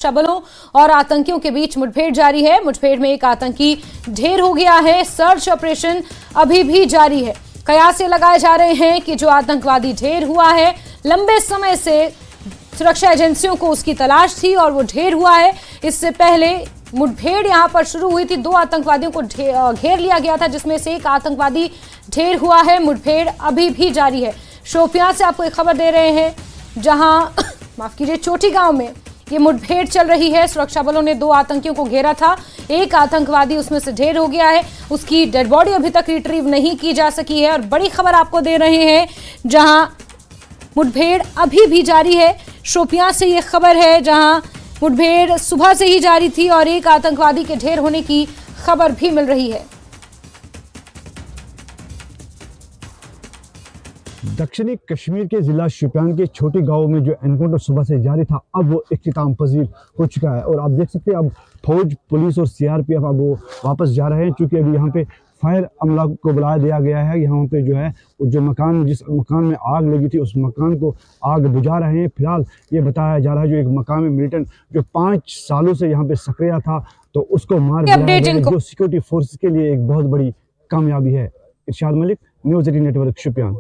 बलों और आतंकियों के बीच मुठभेड़ जारी है। मुठभेड़ में एक आतंकी ढेर हो गया है। सर्च ऑपरेशन अभी भी जारी है। कयास ये लगाए जा रहे हैं कि जो आतंकवादी ढेर हुआ है, लंबे समय से सुरक्षा एजेंसियों को उसकी तलाश थी और वो ढेर हुआ है। इससे पहले मुठभेड़ यहां पर शुरू हुई थी। 2 आतंकवादियों को घेर लिया गया था, जिसमें से एक आतंकवादी ढेर हुआ है। मुठभेड़ अभी भी जारी है। शोपियां से आपको एक खबर दे रहे हैं, जहां माफ कीजिए, चोटी गांव में ये मुठभेड़ चल रही है। सुरक्षा बलों ने 2 आतंकियों को घेरा था। एक आतंकवादी उसमें से ढेर हो गया है। उसकी डेड बॉडी अभी तक रिट्रीव नहीं की जा सकी है। और बड़ी खबर आपको दे रहे हैं, जहां मुठभेड़ अभी भी जारी है। शोपियां से ये खबर है, जहां मुठभेड़ सुबह से ही जारी थी और एक आतंकवादी के ढेर होने की खबर भी मिल रही है। दक्षिणी कश्मीर के जिला शोपियान के छोटे गांव में जो एनकाउंटर सुबह से जारी था, अब वो इख्तिताम पजीर हो चुका है। और आप देख सकते हैं, अब फौज, पुलिस और सीआरपीएफ अब वो वापस जा रहे हैं, क्योंकि अभी यहाँ पे फायर अमला को बुला दिया गया है। यहाँ पे जो है जो मकान, जिस मकान में आग लगी थी, उस मकान को आग बुझा रहे हैं। फिलहाल ये बताया जा रहा है, जो एक मकामी मिलिटेंट जो 5 सालों से यहाँ पे सक्रिय था, तो उसको मार दिया गया, जो सिक्योरिटी फोर्स के लिए एक बहुत बड़ी कामयाबी है। इरशाद मलिक, न्यूज़ 18 नेटवर्क, शोपियान।